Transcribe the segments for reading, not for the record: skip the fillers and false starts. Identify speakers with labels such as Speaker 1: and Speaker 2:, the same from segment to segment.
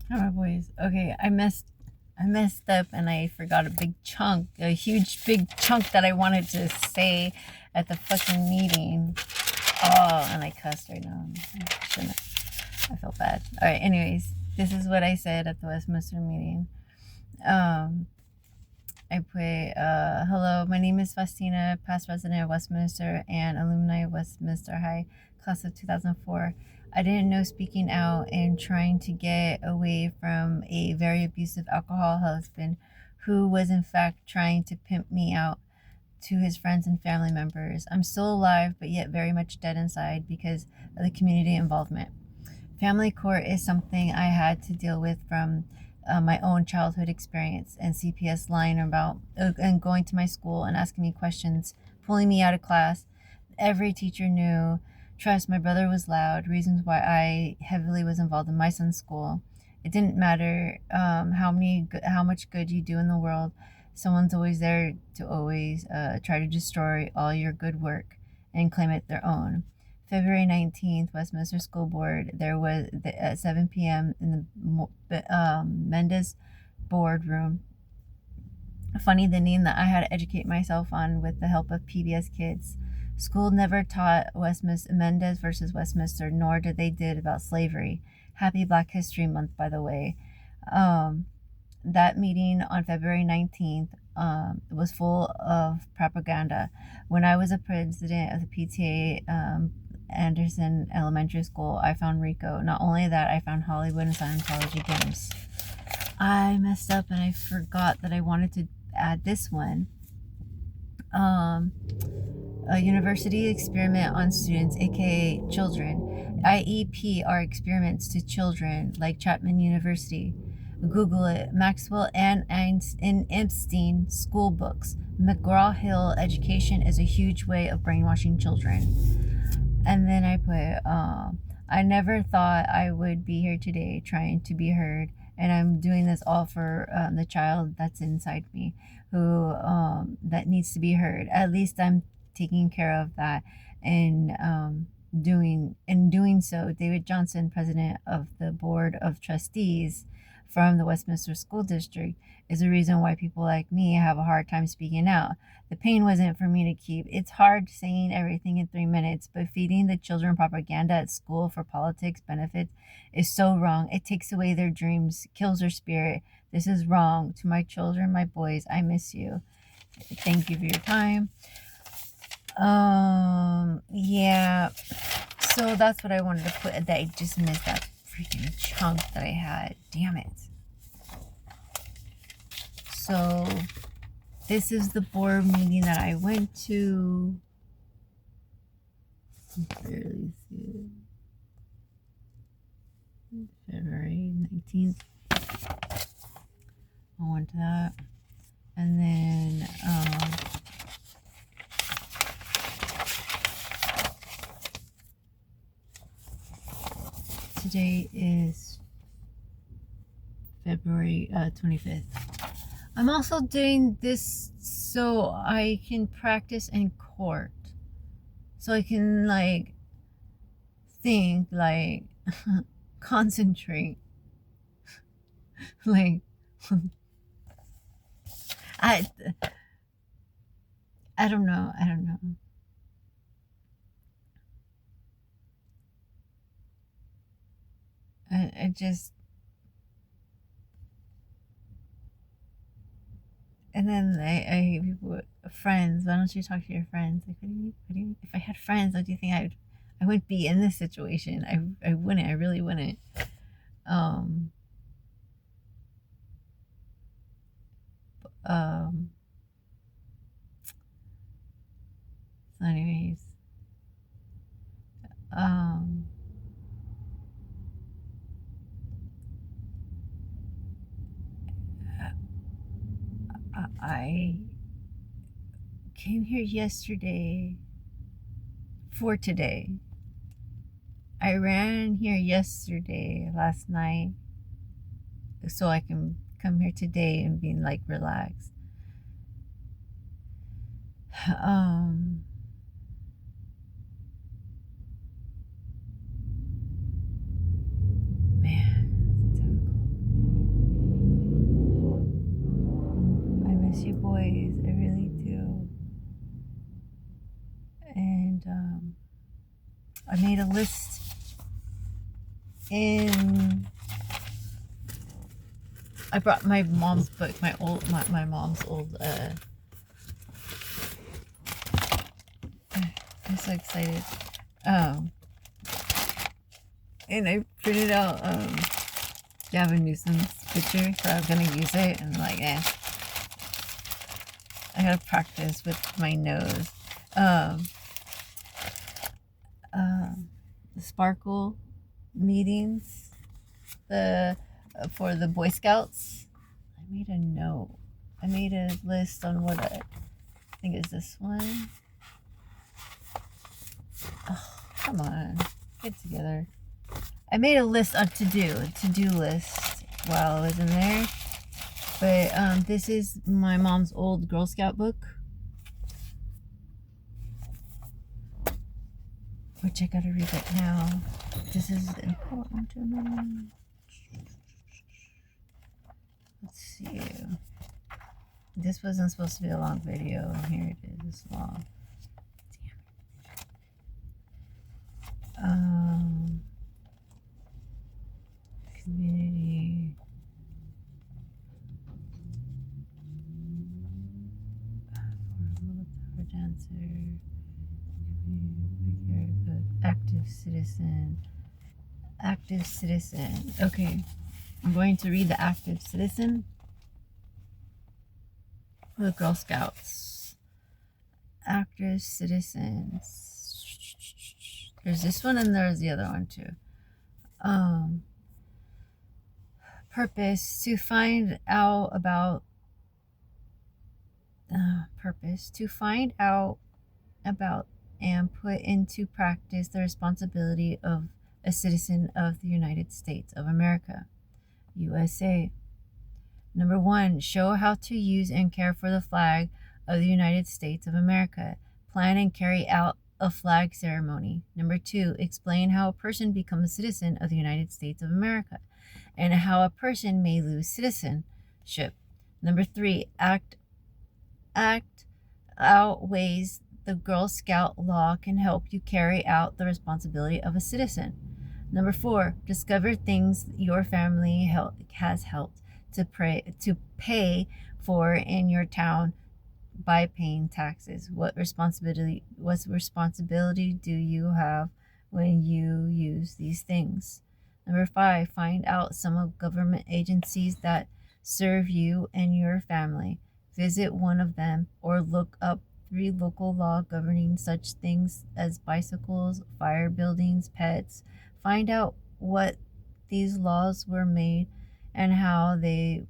Speaker 1: How my boys? Okay, I messed up and I forgot a huge big chunk that I wanted to say at the fucking meeting. Oh, and I cussed right now. I shouldn't. I felt bad. All right. Anyways, this is what I said at the Westminster meeting. Um, I put, hello, my name is Faustina, past resident of Westminster and alumni of Westminster High, class of 2004. I didn't know speaking out and trying to get away from a very abusive alcohol husband who was in fact trying to pimp me out to his friends and family members. I'm still alive, but yet very much dead inside because of the community involvement. Family court is something I had to deal with from my own childhood experience, and CPS lying about and going to my school and asking me questions, pulling me out of class. Every teacher knew. Trust, my brother was loud. Reasons why I heavily was involved in my son's school. It didn't matter how much good you do in the world. Someone's always there to always try to destroy all your good work and claim it their own. February 19th, Westminster School Board, there was at 7 p.m. in the Mendes boardroom. Funny the name that I had to educate myself on with the help of PBS Kids. School never taught Westminster Mendes versus Westminster, nor did they did about slavery. Happy Black History Month, by the way. Um, that meeting on February 19th was full of propaganda. When I was a president of the PTA, Anderson Elementary School, I found Rico. Not only that, I found Hollywood and Scientology games. I messed up and I forgot that I wanted to add this one. Um, a university experiment on students, aka children. IEP are experiments to children, like Chapman University. Google it. Maxwell and Epstein school books. McGraw-Hill education is a huge way of brainwashing children. And then I put, I never thought I would be here today trying to be heard. And I'm doing this all for the child that's inside me who that needs to be heard. At least I'm taking care of that. And doing so, David Johnson, president of the board of trustees from the Westminster School District, is the reason why people like me have a hard time speaking out. The pain wasn't for me to keep. It's hard saying everything in 3 minutes, but feeding the children propaganda at school for politics benefits is so wrong. It takes away their dreams, kills their spirit. This is wrong. To my children, my boys, I miss you. Thank you for your time. Yeah. So that's what I wanted to put. That I just missed that freaking chunk that I had. Damn it. So this is the board meeting that I went to. Barely see it. February 19th. I went to that. And then today is February 25th. I'm also doing this so I can practice in court. So I can like think, like concentrate. Like I I don't know. I don't know. I just, and then I hear people, friends, why don't you talk to your friends? Like, what do you, if I had friends, what do you think I wouldn't be in this situation. I wouldn't, I really wouldn't. Um, um, so anyways, um, I came here yesterday for today. I ran here yesterday, last night, so I can come here today and be like relaxed. Um, man, it's difficult. I made a list in. I brought my mom's book, my mom's old. I'm so excited. And I printed out Gavin Newsom's picture, so I was gonna use it, and like, I gotta practice with my nose. The sparkle meetings, for the Boy Scouts. I made a note. I made a list on what I think is this one. Oh, come on, get together. I made a list of to-do list while I was in there. But this is my mom's old Girl Scout book, which I gotta read it now. This is important to me. Let's see. This wasn't supposed to be a long video. Here it is. It's long. Community. Dancer. Active citizen. Active citizen. Okay. I'm going to read the active citizen for the Girl Scouts. Active citizens. There's this one and there's the other one too. Purpose to find out about and put into practice the responsibility of a citizen of the United States of America, USA. Number 1, show how to use and care for the flag of the United States of America. Plan and carry out a flag ceremony. Number 2, explain how a person becomes a citizen of the United States of America and how a person may lose citizenship. Number 3, act out ways the Girl Scout law can help you carry out the responsibility of a citizen. Number 4, discover things your family has helped to pay for in your town by paying taxes. What responsibility do you have when you use these things? Number 5, find out some of government agencies that serve you and your family. Visit one of them or look up 3 local law governing such things as bicycles, fire buildings, pets. Find out what these laws were made and how they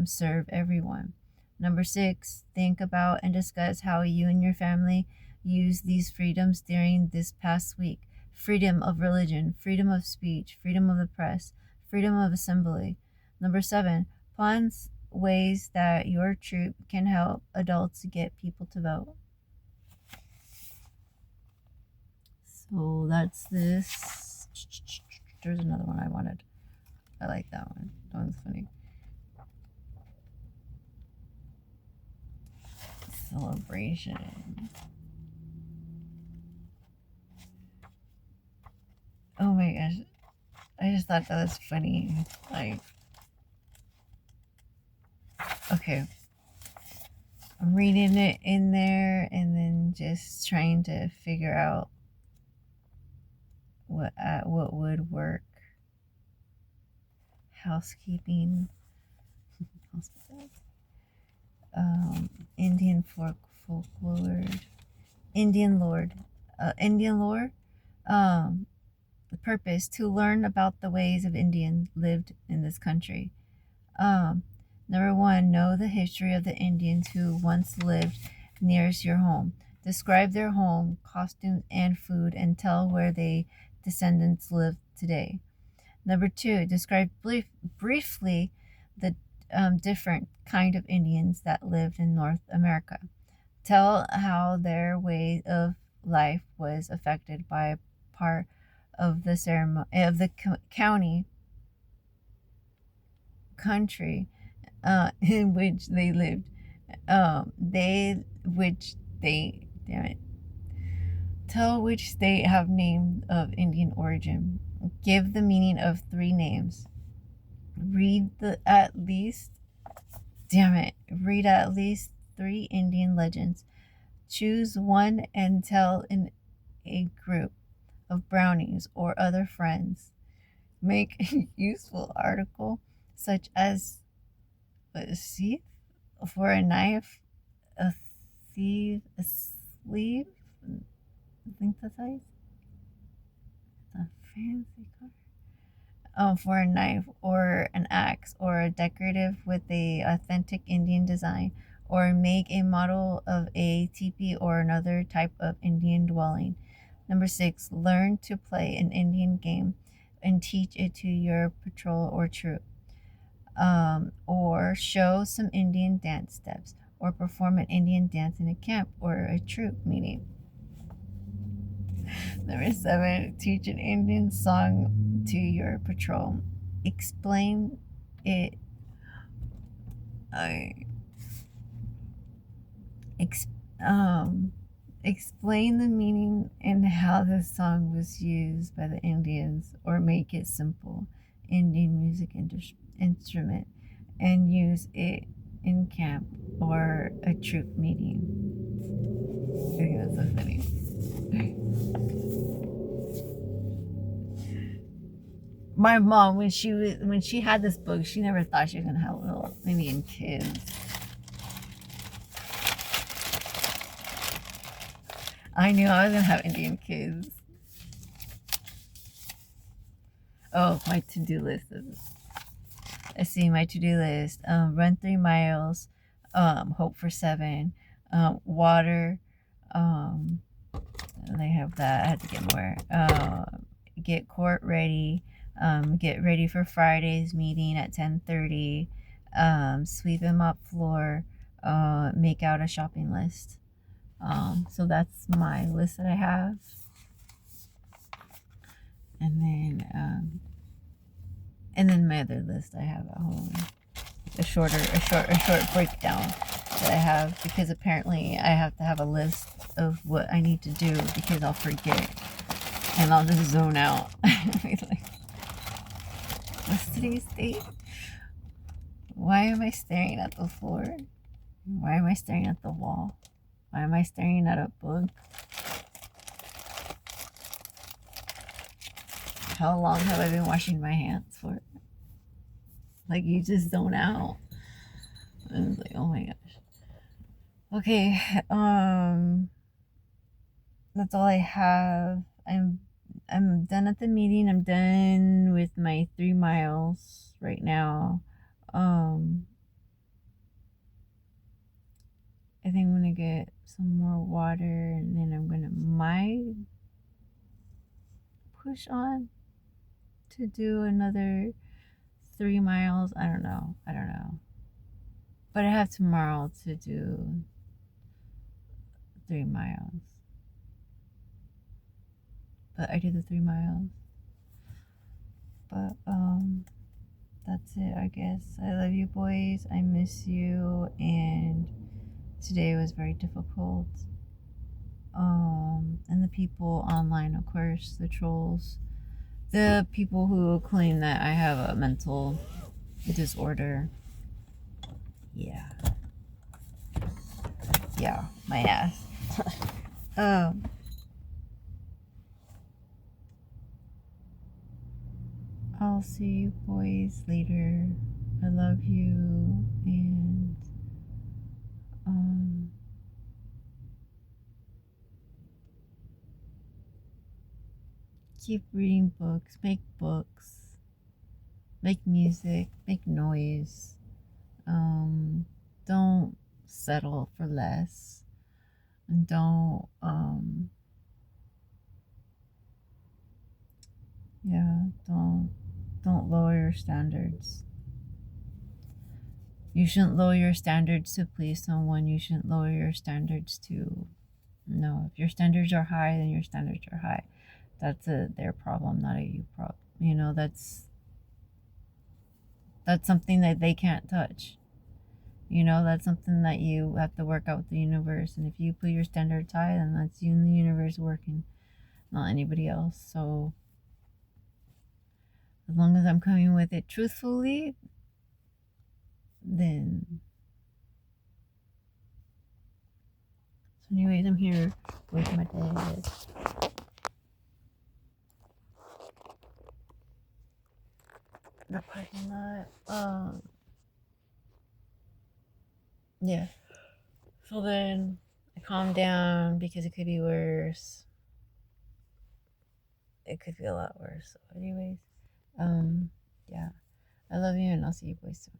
Speaker 1: serve everyone. Number 6, think about and discuss how you and your family use these freedoms during this past week. Freedom of religion, freedom of speech, freedom of the press, freedom of assembly. Number 7, plans ways that your troop can help adults get people to vote. So that's this. There's another one I wanted. I like that one. That one's funny. Celebration. Oh my gosh. I just thought that was funny. Like, okay. I'm reading it in there and then just trying to figure out what would work. Housekeeping. Indian folklore. Indian lore. The purpose to learn about the ways of Indians lived in this country. Number 1, know the history of the Indians who once lived nearest your home. Describe their home, costumes, and food, and tell where their descendants live today. Number 2, describe briefly the different kind of Indians that lived in North America. Tell how their way of life was affected by part of the ceremony of the country in which they lived. Tell which state have name of Indian origin. Give the meaning of three names. Read the at least damn it. Read at least three Indian legends. Choose one and tell in a group of brownies or other friends. Make a useful article such as a sheath for a knife, a thief, a sleeve. I think that's how you say a fancy car. For a knife or an axe or a decorative with a authentic Indian design, or make a model of a teepee or another type of Indian dwelling. Number 6, learn to play an Indian game and teach it to your patrol or troop. Or show some Indian dance steps, or perform an Indian dance in a camp or a troop meeting. Number 7, teach an Indian song to your patrol. Explain it. Ex, Explain the meaning and how the song was used by the Indians, or make it simple Indian music instrument and use it in camp or a troop meeting. I think that's so funny. My mom, when she had this book, she never thought she was gonna have little Indian kids. I knew I was gonna have Indian kids. Oh, my to-do list is. Let's see, my to-do list. Run 3 miles. Hope for 7. Water. They have that. I had to get more. Get court ready. Get ready for Friday's meeting at 10:30. Sweep and mop floor. Make out a shopping list. So that's my list that I have. And then my other list I have at home. A short breakdown that I have, because apparently I have to have a list of what I need to do, because I'll forget and I'll just zone out. Like, what's today's date? Why am I staring at the floor? Why am I staring at the wall? Why am I staring at a book? How long have I been washing my hands for? Like, you just zone out. And it's like, oh my gosh. Okay, that's all I have. I'm done at the meeting. I'm done with my 3 miles right now. I think I'm gonna get some more water, and then I'm gonna push on to do another 3 miles. I don't know. But I have tomorrow to do 3 miles. But I do the 3 miles. But that's it, I guess. I love you, boys. I miss you, and today was very difficult. And the people online, of course, the trolls, the people who claim that I have a mental disorder. Yeah, my ass. I'll see you boys later. I love you, and keep reading books, make music, make noise. Don't settle for less, and don't lower your standards. You shouldn't lower your standards to please someone. You shouldn't lower your standards to, no, if your standards are high, then your standards are high. That's their problem, not a you problem. You know, that's something that they can't touch. You know, that's something that you have to work out with the universe. And if you put your standards high, then that's you and the universe working, not anybody else. So as long as I'm coming with it truthfully, then. So anyways, I'm here with my dad. The parking lot. Yeah. So then I calmed down because it could be worse. It could be a lot worse. So anyways, yeah. I love you and I'll see you boys soon.